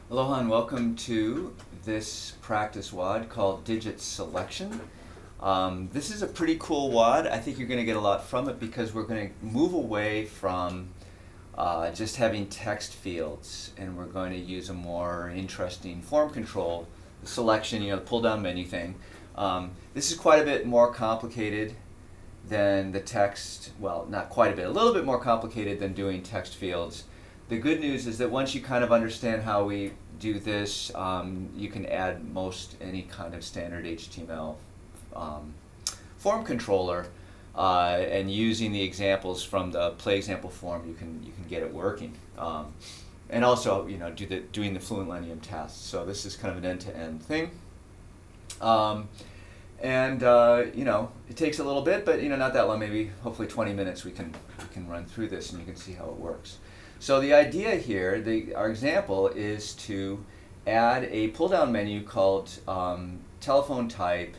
Aloha and welcome to this practice WOD called Digit Selection. This is a pretty cool WOD. I think you're going to get a lot from it because we're going to move away from just having text fields, and we're going to use a more interesting form control, the selection, the pull down menu thing. This is quite a bit more complicated than the text, well, not quite a bit, a little bit more complicated than doing text fields. The good news is that once you kind of understand how we do this, you can add most any kind of standard HTML form controller, and using the examples from the play example form, you can get it working, and also doing the fluent Lennium tasks. So this is kind of an end-to-end thing, and it takes a little bit, but not that long. Maybe hopefully 20 minutes we can run through this, and you can see how it works. So the idea here, our example is to add a pull-down menu called telephone type,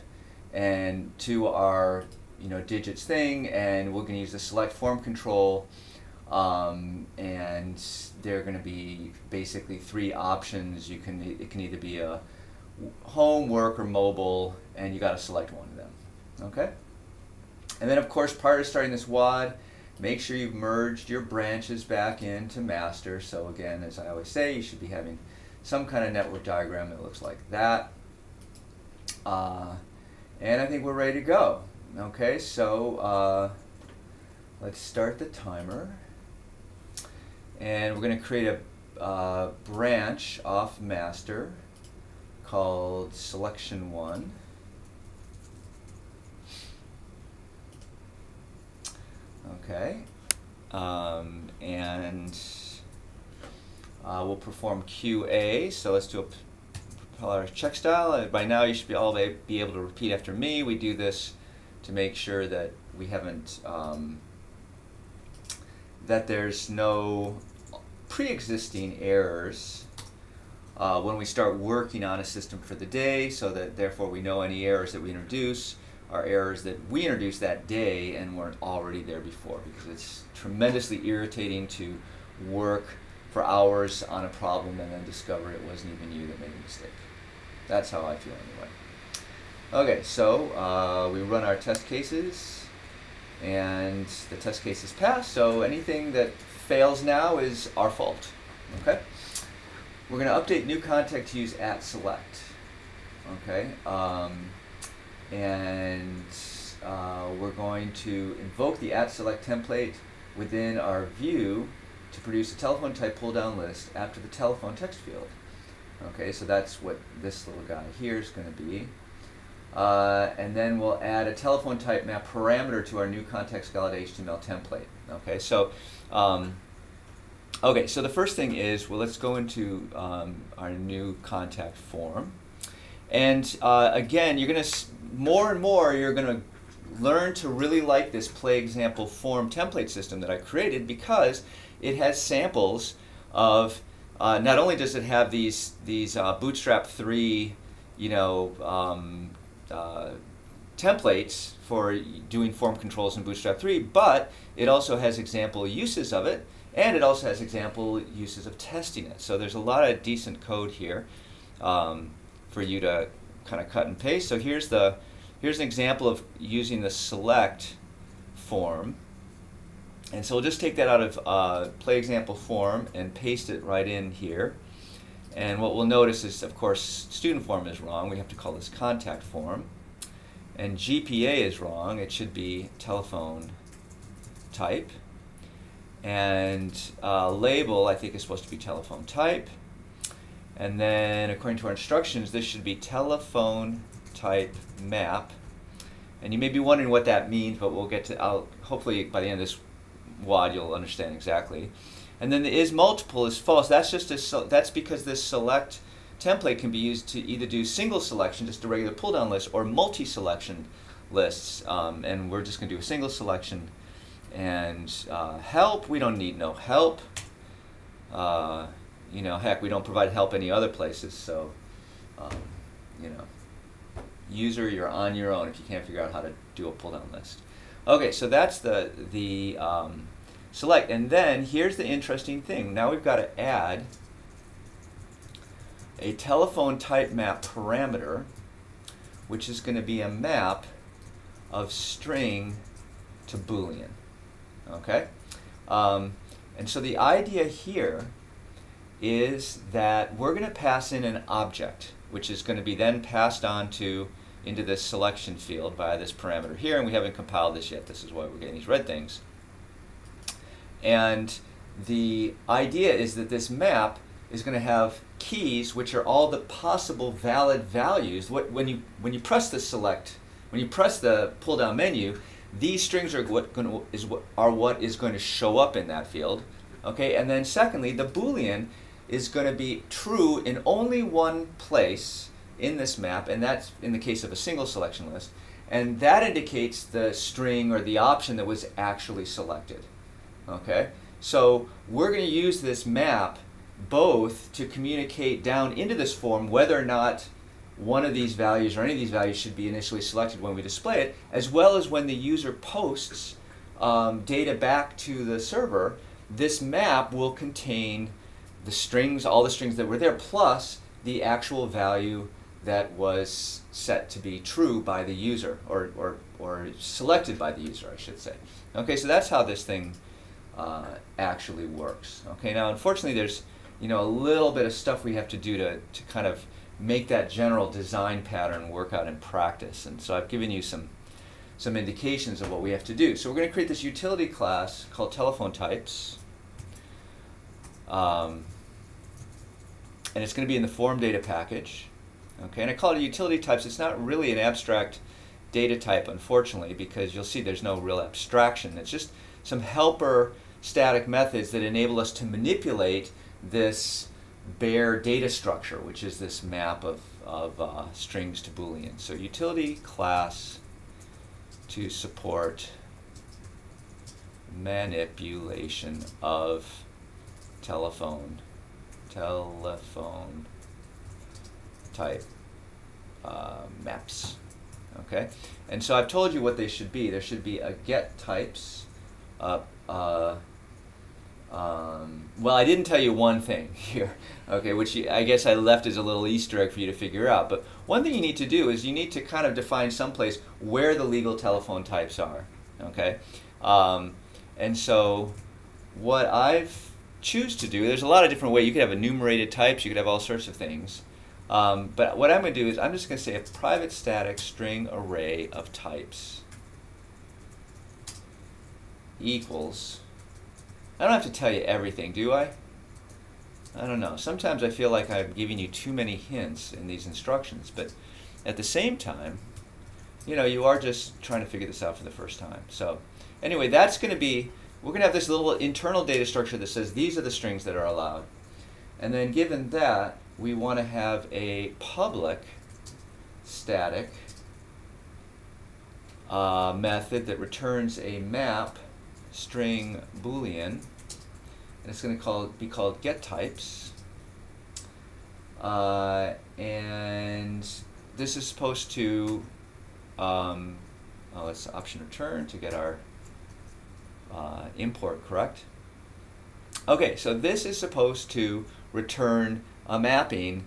and to our digits thing, and we're going to use the select form control, and there are going to be basically three options. It can either be a home, work, or mobile, and you got to select one of them. Okay. And then of course, prior to starting this WOD, make sure you've merged your branches back into master. So again, as I always say, you should be having some kind of network diagram that looks like that. And I think we're ready to go. Okay, so let's start the timer. And we're going to create a branch off master called selection 1. Okay, and we'll perform QA. So let's do a check style. By now you should be able to repeat after me. We do this to make sure that we haven't, that there's no pre-existing errors when we start working on a system for the day, so that therefore we know any errors that we introduce are errors that we introduced that day and weren't already there before, because it's tremendously irritating to work for hours on a problem and then discover it wasn't even you that made a mistake. That's how I feel anyway. Okay, so we run our test cases, and the test cases pass, so anything that fails now is our fault. Okay? We're going to update new context to use @select. Okay? And we're going to invoke the @select template within our view to produce a telephone type pull down list after the telephone text field. Okay, so that's what this little guy here is going to be. And then we'll add a telephone type map parameter to our new context valid HTML template. Okay, so so the first thing is, well, let's go into our new contact form. And again, you're going to more and more you're going to learn to really like this play example form template system that I created, because it has samples of not only does it have these Bootstrap 3 templates for doing form controls in Bootstrap 3, but it also has example uses of it, and it also has example uses of testing it. So there's a lot of decent code here for you to kind of cut and paste. So here's an example of using the select form, and so we'll just take that out of play example form and paste it right in here. And what we'll notice is, of course, student form is wrong. We have to call this contact form, and GPA is wrong. It should be telephone type, and label I think is supposed to be telephone type. And then, according to our instructions, this should be telephone type map. And you may be wondering what that means, but we'll get to, hopefully by the end of this WOD you'll understand exactly. And then the is multiple is false. That's because this select template can be used to either do single selection, just a regular pull down list, or multi-selection lists. And we're just going to do a single selection. And help, we don't need no help. Heck, we don't provide help any other places, so, user, you're on your own if you can't figure out how to do a pull-down list. Okay, so that's the select, and then here's the interesting thing. Now we've got to add a telephone type map parameter, which is going to be a map of string to Boolean. Okay? And so the idea here is that we're going to pass in an object, which is going to be then passed on into this selection field via this parameter here, and we haven't compiled this yet. This is why we're getting these red things. And the idea is that this map is going to have keys, which are all the possible valid values. When you press the select, when you press the pull down menu, these strings are what is going to show up in that field. Okay, and then secondly, the Boolean is going to be true in only one place in this map, and that's in the case of a single selection list, and that indicates the string or the option that was actually selected. Okay, so we're going to use this map both to communicate down into this form whether or not one of these values or any of these values should be initially selected when we display it, as well as when the user posts data back to the server. This map will contain the strings, all the strings that were there, plus the actual value that was set to be true by the user, or selected by the user, I should say. Okay, so that's how this thing actually works. Okay, now unfortunately there's a little bit of stuff we have to do to kind of make that general design pattern work out in practice, and so I've given you some indications of what we have to do. So we're going to create this utility class called telephone types, and it's going to be in the form data package. Okay, and I call it utility types. It's not really an abstract data type, unfortunately, because you'll see there's no real abstraction. It's just some helper static methods that enable us to manipulate this bare data structure, which is this map of strings to Boolean. So utility class to support manipulation of telephone type maps. Okay, and so I've told you what they should be. There should be a get types. Well, I didn't tell you one thing here, okay, which I guess I left as a little Easter egg for you to figure out. But one thing you need to do is you need to kind of define someplace where the legal telephone types are, okay? And so what I've choose to do, there's a lot of different ways. You could have enumerated types, you could have all sorts of things. But what I'm going to do is I'm just going to say a private static string array of types equals, I don't have to tell you everything, do I? I don't know. Sometimes I feel like I'm giving you too many hints in these instructions, but at the same time, you are just trying to figure this out for the first time. So anyway, that's going to be, we're going to have this little internal data structure that says these are the strings that are allowed. And then given that, we want to have a public static method that returns a map string Boolean, and it's going to be called getTypes, and this is supposed to it's option return to get our import correct. Okay, so this is supposed to return a mapping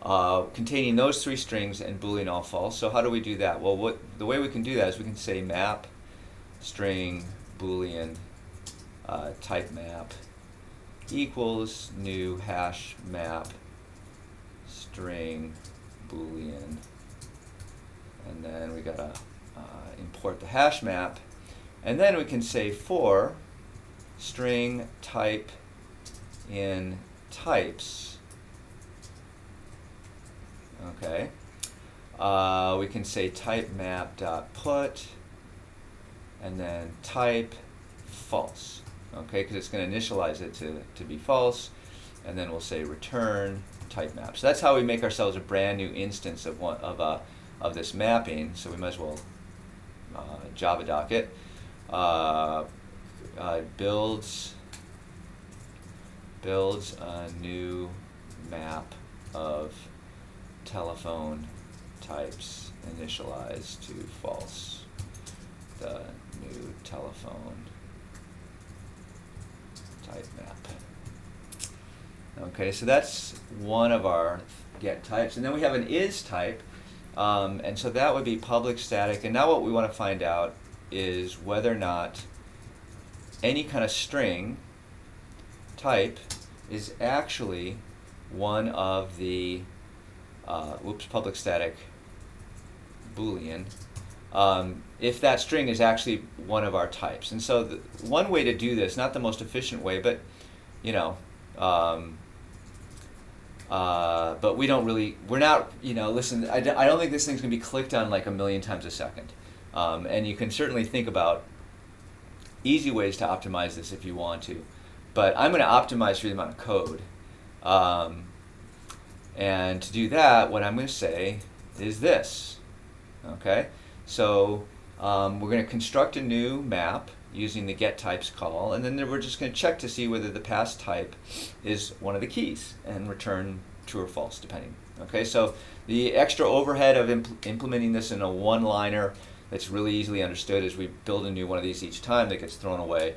containing those three strings and Boolean all false. So how do we do that? Well, the way we can do that is we can say map string Boolean type map equals new hash map string Boolean, and then we gotta import the hash map, and then we can say for string type in types. Okay, we can say type map dot put, and then type false. Okay, because it's going to initialize it to be false, and then we'll say return type map. So that's how we make ourselves a brand new instance of this mapping. So we might as well Java doc it. Builds a new map of telephone types initialized to false. The new telephone type map. Okay, so that's one of our get types. And then we have an is type. And so that would be public static. And now what we want to find out is whether or not any kind of string type is actually one of the, public static Boolean, if that string is actually one of our types. And so one way to do this, not the most efficient way, but but we don't really, we're not, listen, I don't think this thing's going to be clicked on like a million times a second. And you can certainly think about easy ways to optimize this if you want to. But I'm going to optimize for the amount of code. And to do that, what I'm going to say is this. Okay? So we're going to construct a new map using the getTypes call, and then we're just going to check to see whether the pass type is one of the keys and return true or false, depending. Okay, so the extra overhead of implementing this in a one-liner that's really easily understood is we build a new one of these each time that gets thrown away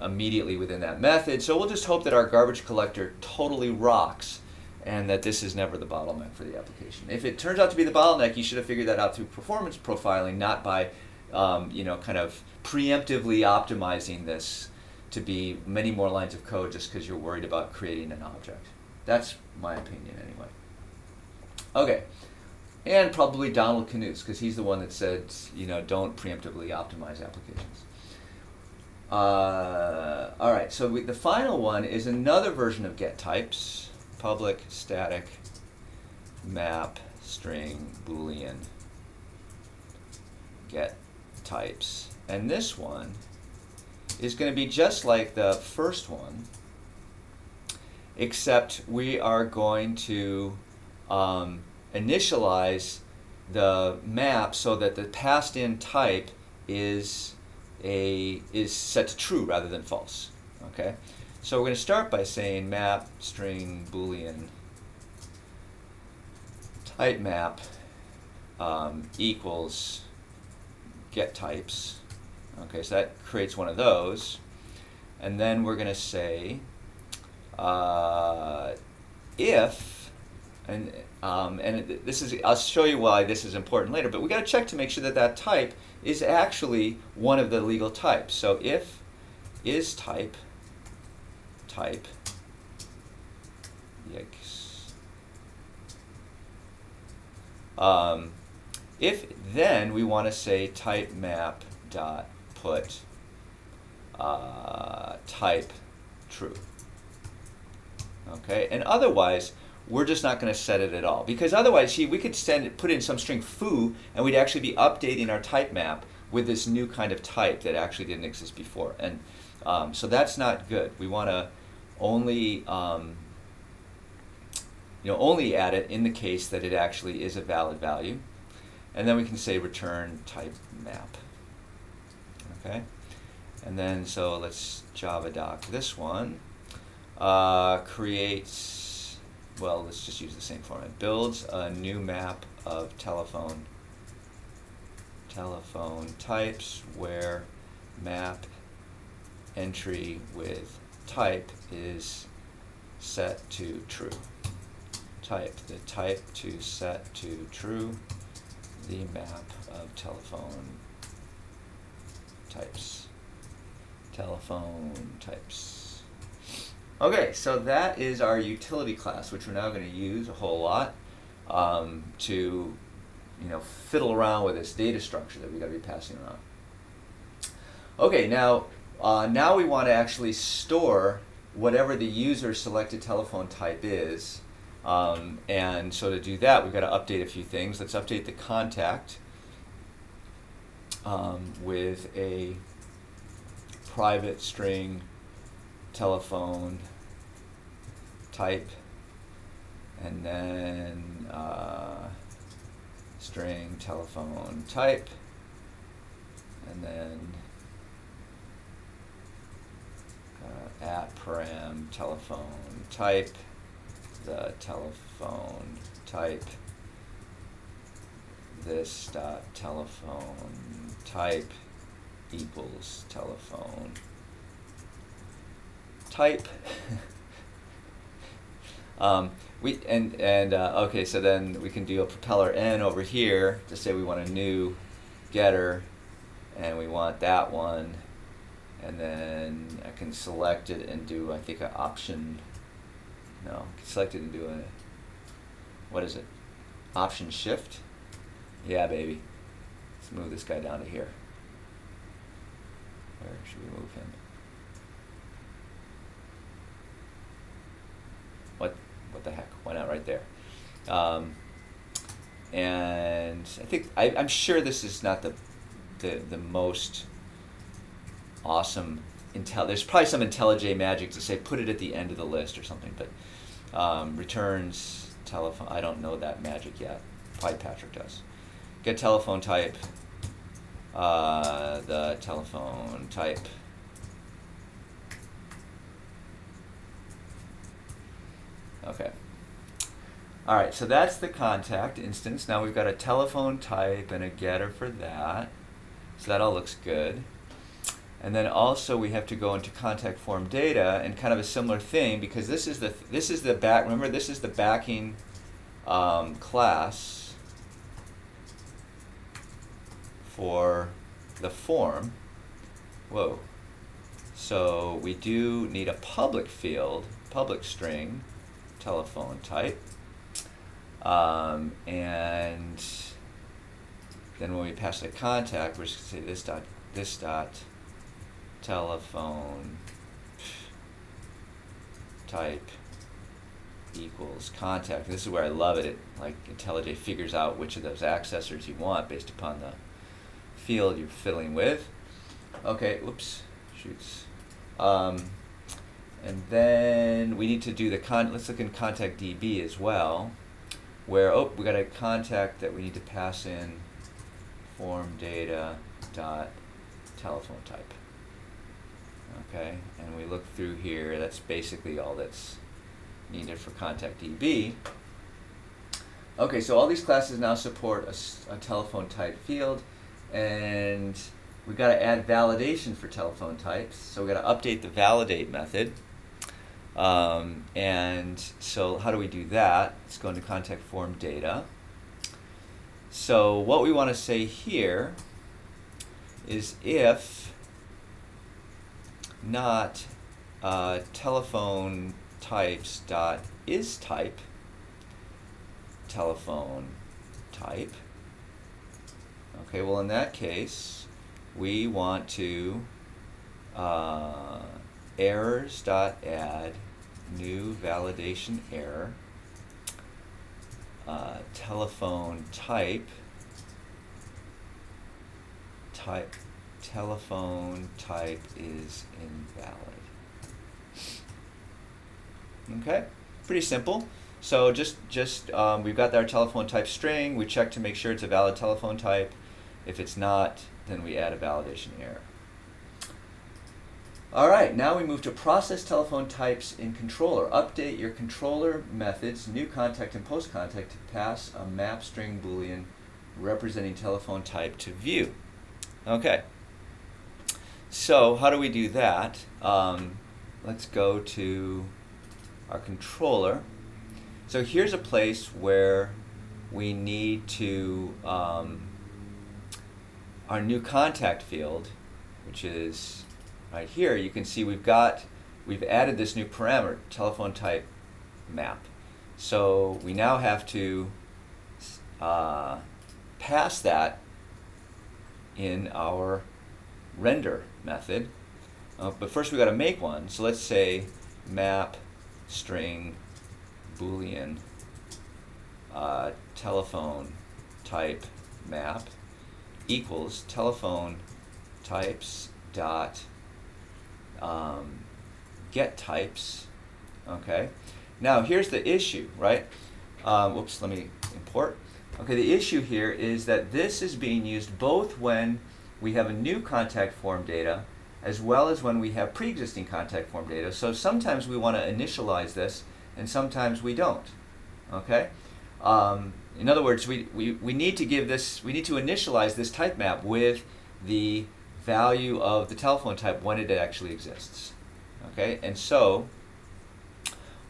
immediately within that method. So we'll just hope that our garbage collector totally rocks and that this is never the bottleneck for the application. If it turns out to be the bottleneck, you should have figured that out through performance profiling, not by kind of preemptively optimizing this to be many more lines of code just because you're worried about creating an object. That's my opinion anyway. Okay, and probably Donald Knuth, because he's the one that said, don't preemptively optimize applications. All right, so the final one is another version of getTypes, public static map string Boolean getTypes. And this one is going to be just like the first one, except we are going to initialize the map so that the passed in type is set to true rather than false. Okay, so we're going to start by saying map string Boolean type map equals getTypes. Okay, so that creates one of those, and then we're going to say if, and this is, I'll show you why this is important later, but we got to check to make sure that that type is actually one of the legal types. So if is type, yikes. If then we want to say type map dot put type true. Okay, and otherwise we're just not going to set it at all, because otherwise we could put in some string foo and we'd actually be updating our type map with this new kind of type that actually didn't exist before, and so that's not good. We want to only only add it in the case that it actually is a valid value, and then we can say return type map. Okay, and then so let's Java doc this one. Creates, well, let's just use the same format. Builds a new map of telephone types where map entry with type is set to true. Type the type to set to true the map of telephone types. Okay, so that is our utility class, which we're now going to use a whole lot to fiddle around with this data structure that we've got to be passing around. Okay, now we want to actually store whatever the user selected telephone type is. And so to do that, we've got to update a few things. Let's update the contact with a private string telephone type, and then string telephone type, and then at param telephone type, the telephone type, this dot telephone type equals telephone type. Okay, so then we can do a propeller n over here to say we want a new getter, and we want that one, and then I can select it and do, I think, an option. No, I can select it and do a, what is it? Option shift? Yeah, baby. Let's move this guy down to here. Where should we move him? What the heck? Why not right there? And I think I'm sure this is not the most awesome there's probably some IntelliJ magic to say put it at the end of the list or something, but returns telephone. I don't know that magic yet. Probably Patrick does. Get telephone type. The telephone type. Okay. All right, so that's the contact instance. Now we've got a telephone type and a getter for that. So that all looks good. And then also we have to go into contact form data and kind of a similar thing, because this is the back. Remember, this is the backing class for the form. Whoa. So we do need a public field, public string, telephone type. And then when we pass the contact, we're just going to say this dot telephone type equals contact. This is where I love it. Like IntelliJ figures out which of those accessors you want based upon the field you're fiddling with. Okay, whoops, shoots. And then we need to do let's look in contact DB as well, where, we got a contact that we need to pass in form data dot telephone type. Okay, and we look through here, that's basically all that's needed for contact DB. Okay, so all these classes now support a telephone type field, and we've got to add validation for telephone types, so we've got to update the validate method. And so how do we do that? Let's go into contact form data. So what we want to say here is if not telephone types dot is type telephone type. Okay, well in that case we want to errors dot add new validation error telephone type telephone type is invalid. Okay, pretty simple. So just we've got our telephone type string. We check to make sure it's a valid telephone type. If it's not, then we add a validation error. All right, now we move to process telephone types in controller. Update your controller methods, new contact and post contact, to pass a map string boolean representing telephone type to view. Okay, so how do we do that? Let's go to our controller. So here's a place where we need to, our new contact field, which is right here. You can see we've added this new parameter, telephone type map. So we now have to pass that in our render method. But first we got to make one. So let's say map string boolean telephone type map equals telephone types dot get types. Okay, now here's the issue, right? Whoops, let me import. Okay, the issue here is that this is being used both when we have a new contact form data as well as when we have pre-existing contact form data. So sometimes we want to initialize this and sometimes we don't. Okay? In other words, we need to initialize this type map with the value of the telephone type when it actually exists. Okay? And so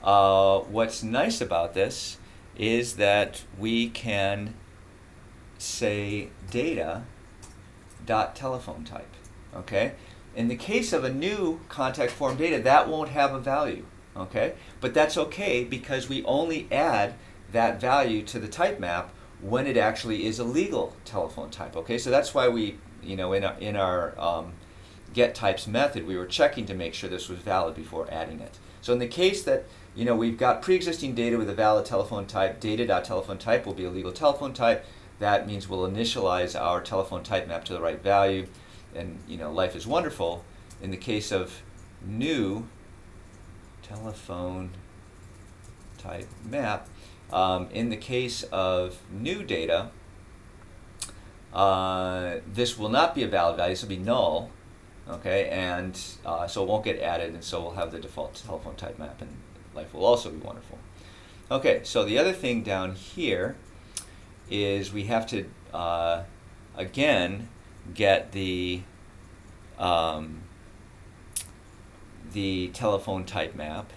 What's nice about this is that we can say data dot telephone type. Okay? In the case of a new contact form data, that won't have a value. Okay? But that's okay because we only add that value to the type map when it actually is a legal telephone type. Okay? So that's why we, in our get types method, we were checking to make sure this was valid before adding it. So in the case that we've got pre-existing data with a valid telephone type, data.telephone type will be a legal telephone type. That means we'll initialize our telephone type map to the right value, and life is wonderful. In the case of new telephone type map, in the case of new data, this will not be a valid value. This will be null. Okay, and so it won't get added, and so we'll have the default telephone type map, and life will also be wonderful. Okay, so the other thing down here is we have to, again, get the telephone type map,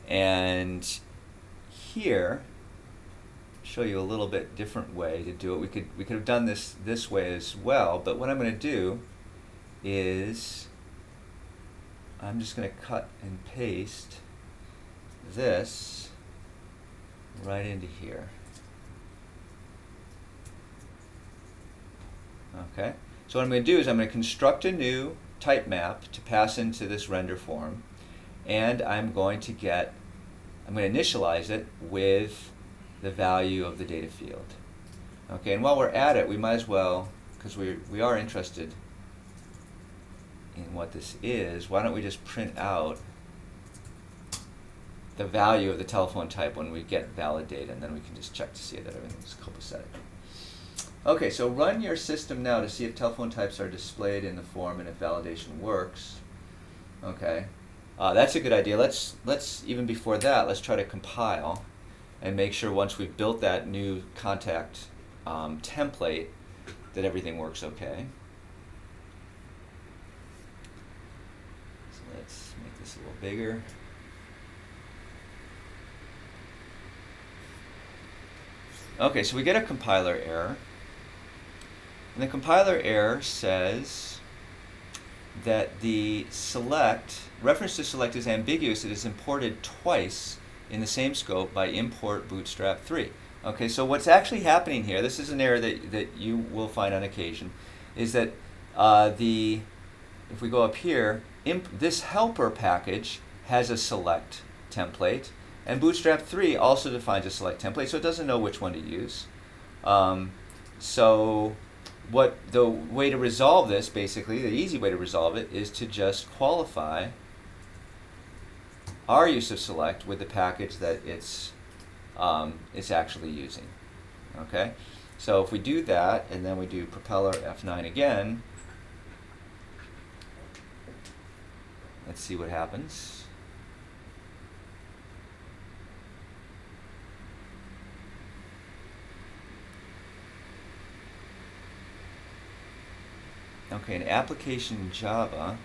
and here, show you a little bit different way to do it. We could have done this way as well, but what I'm going to do is I'm just going to cut and paste this right into here. Okay, so what I'm going to do is I'm going to construct a new type map to pass into this render form, and I'm going to initialize it with the value of the data field. Okay, and while we're at it, we might as well, because we are interested in what this is, why don't we just print out the value of the telephone type when we get valid data, and then we can just check to see that everything's copacetic. Okay, so run your system now to see if telephone types are displayed in the form and if validation works. Okay, that's a good idea. Let's even before that, let's try to compile and make sure once we've built that new contact template that everything works okay. Let's make this a little bigger. Okay, so we get a compiler error. And the compiler error says that the reference to select is ambiguous. It is imported twice in the same scope by import bootstrap 3. Okay, so what's actually happening here, this is an error that you will find on occasion, is that if we go up here, this helper package has a select template, and bootstrap 3 also defines a select template, so it doesn't know which one to use. So the way to resolve this, basically, the easy way to resolve it, is to just qualify our use of select with the package that it's actually using. Okay, so if we do that, and then we do propeller F9 again, let's see what happens. Okay, in application Java,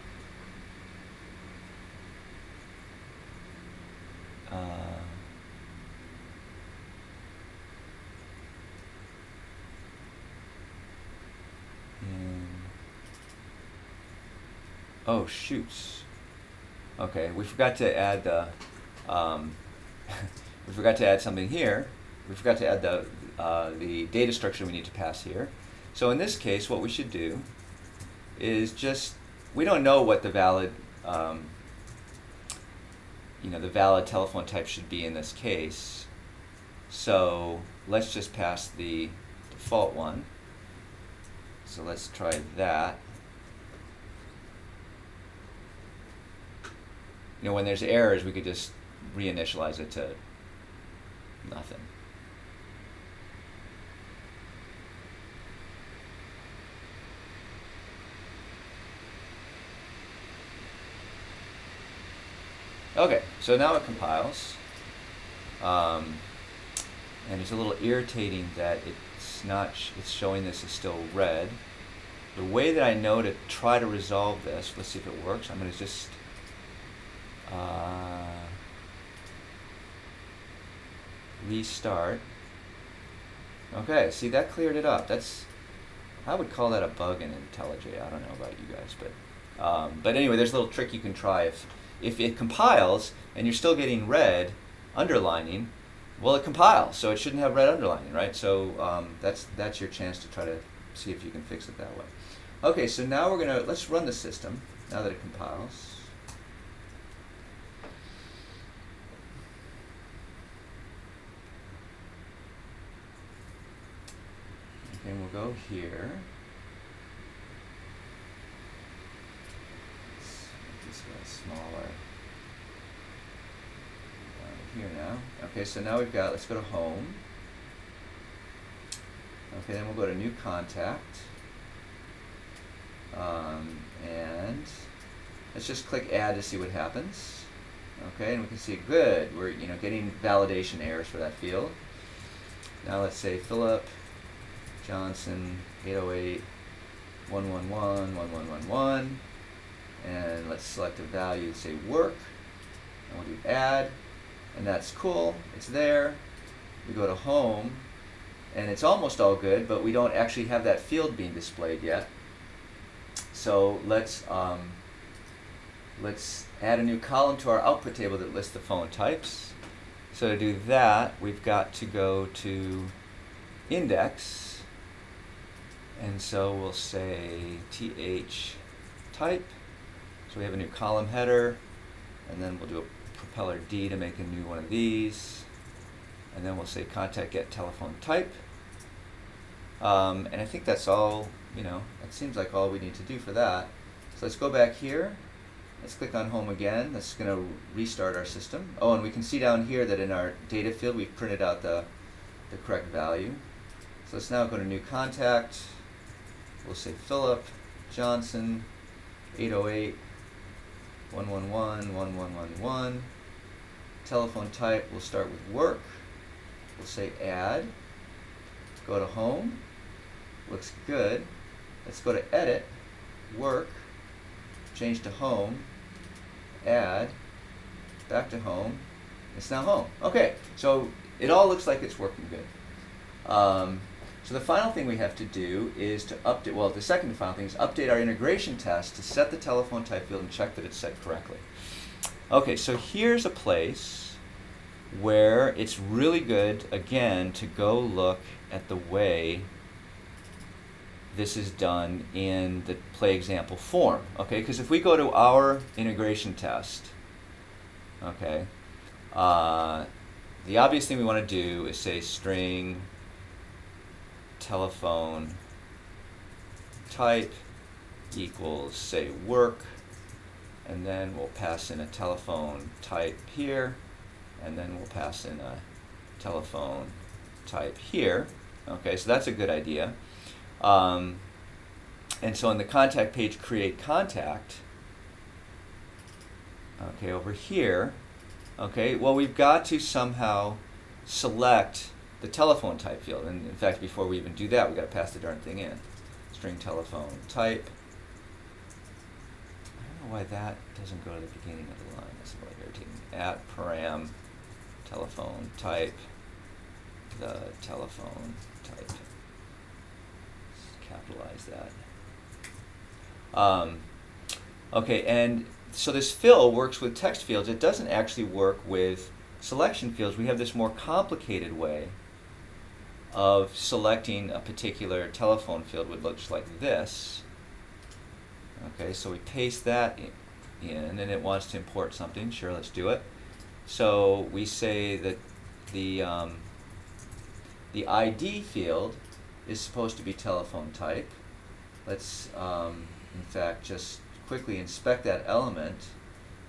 oh shoots. Okay, we forgot to add the we forgot to add something here. We forgot to add the data structure we need to pass here. So in this case, what we should do is just, we don't know what the valid the valid telephone type should be in this case. So let's just pass the default one. So let's try that. When there's errors, we could just reinitialize it to nothing. Okay, so now it compiles, and it's a little irritating that it's showing this as still red. The way that I know to try to resolve this, let's see if it works. I'm going to just restart. Okay, see, that cleared it up. I would call that a bug in IntelliJ. I don't know about you guys, but anyway, there's a little trick you can try. If it compiles and you're still getting red underlining, well, it compiles, so it shouldn't have red underlining, right? So that's your chance to try to see if you can fix it that way. Okay, so now let's run the system now that it compiles. And we'll go here. Let's make this guy smaller. Here now. Okay, so now let's go to home. Okay, then we'll go to new contact. And let's just click add to see what happens. Okay, and we can see good. We're getting validation errors for that field. Now let's say Philip Johnson 808 111 1111, and let's select a value, say work, and we'll do add, and that's cool. It's there. We go to home, and it's almost all good, but we don't actually have that field being displayed yet. So let's add a new column to our output table that lists the phone types. So to do that, we've got to go to index. And so we'll say th type. So we have a new column header, and then we'll do a propeller D to make a new one of these. And then we'll say contact get telephone type. And I think that's all, that seems like all we need to do for that. So let's go back here. Let's click on home again. That's going to restart our system. Oh, and we can see down here that in our data field we've printed out the correct value. So let's now go to new contact. We'll say Philip Johnson 808 111 1111. Telephone type, we'll start with work. We'll say add. Go to home. Looks good. Let's go to edit, work, change to home, add, back to home. It's now home. Okay, so it all looks like it's working good. So the final thing we have to do is to update, the second to final thing is update our integration test to set the telephone type field and check that it's set correctly. Okay, so here's a place where it's really good, again, to go look at the way this is done in the play example form. Okay, because if we go to our integration test, okay, the obvious thing we want to do is say string telephone type equals, say, work, and then we'll pass in a telephone type here, and then we'll pass in a telephone type here. Okay, so that's a good idea. And so on the contact page, create contact, okay, over here, okay, well, we've got to somehow select the telephone type field. And in fact, before we even do that, we've got to pass the darn thing in. String telephone type. I don't know why that doesn't go to the beginning of the line. That's really irritating. At param telephone type, the telephone type. Let's capitalize that. Okay, and so this fill works with text fields. It doesn't actually work with selection fields. We have this more complicated way of selecting a particular telephone field, which looks like this. Okay, so we paste that in, and it wants to import something. Sure, let's do it. So we say that the ID field is supposed to be telephone type. Let's, in fact, just quickly inspect that element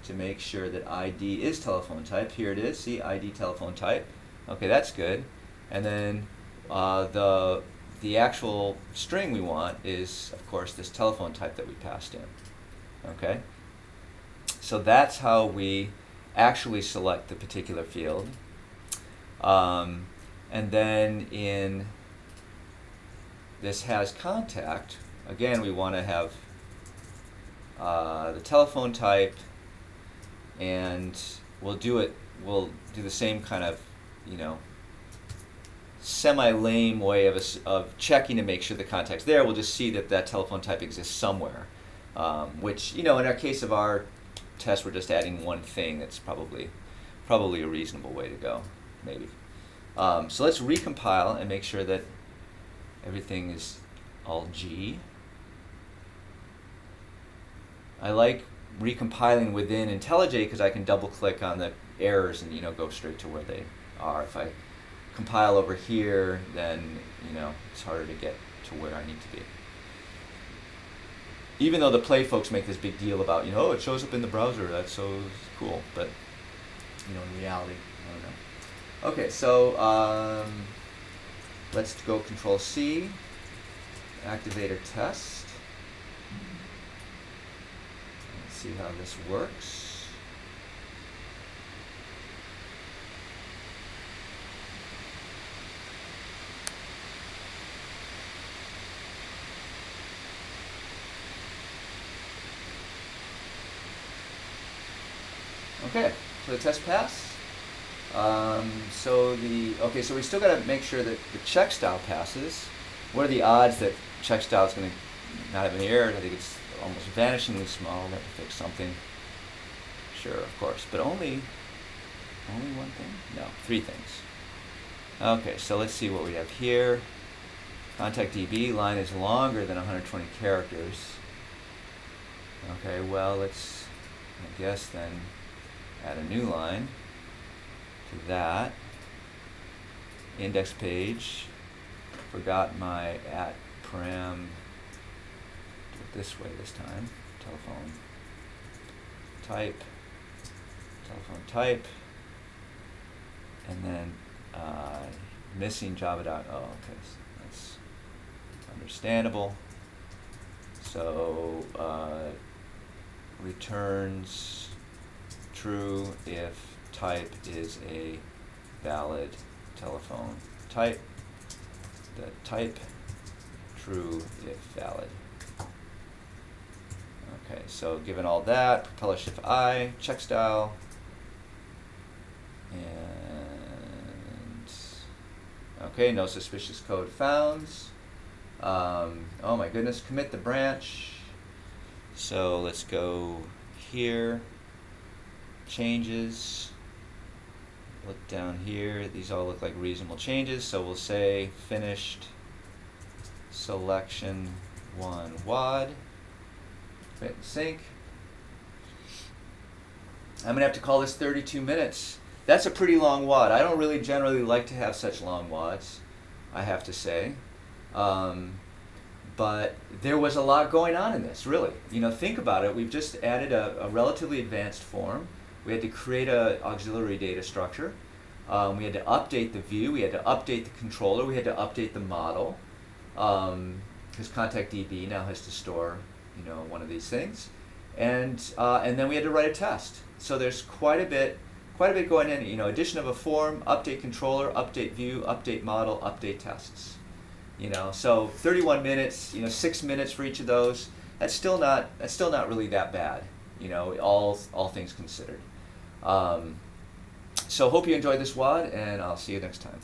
to make sure that ID is telephone type. Here it is. See, ID telephone type. Okay, that's good. And then the actual string we want is, of course, this telephone type that we passed in. Okay? So that's how we actually select the particular field. And then in this has contact, again, we want to have the telephone type, and we'll do the same kind of, semi-lame way of checking to make sure the contact's there. We'll just see that that telephone type exists somewhere, which, in our case of our test, we're just adding one thing. That's probably a reasonable way to go, maybe. So let's recompile and make sure that everything is all G. I like recompiling within IntelliJ because I can double click on the errors and go straight to where they are. If I compile over here, then it's harder to get to where I need to be. Even though the Play folks make this big deal about oh, it shows up in the browser, that's so cool, but in reality, I don't know. Okay, so let's go Control C, activator test. Let's see how this works. Okay, so the test passed. So we still got to make sure that the check style passes. What are the odds that check style is going to not have any errors? I think it's almost vanishingly small. That will fix something. Sure, of course, but only one thing? No, 3 things. Okay, so let's see what we have here. Contact DB line is longer than 120 characters. Okay, well, let's, I guess then, add a new line to that. Index page. Forgot my at param. Do it this way this time. Telephone type, and then missing Java dot. Oh, okay, so that's understandable. So returns true if type is a valid telephone type. The type true if valid. Okay, so given all that, propeller shift I, check style, and okay, no suspicious code found. Oh my goodness, commit the branch. So let's go here, changes, look down here, these all look like reasonable changes, so we'll say finished selection 1 WAD. Commit and sync. I'm going to have to call this 32 minutes. That's a pretty long WAD. I don't really generally like to have such long WADs, I have to say. But there was a lot going on in this, really. Think about it. We've just added a relatively advanced form. We had to create an auxiliary data structure. We had to update the view. We had to update the controller. We had to update the model. Because ContactDB now has to store one of these things, and then we had to write a test. So there's quite a bit going in. Addition of a form, update controller, update view, update model, update tests. So 31 minutes. 6 minutes for each of those. That's still not really that bad. All things considered. So hope you enjoyed this WAD, and I'll see you next time.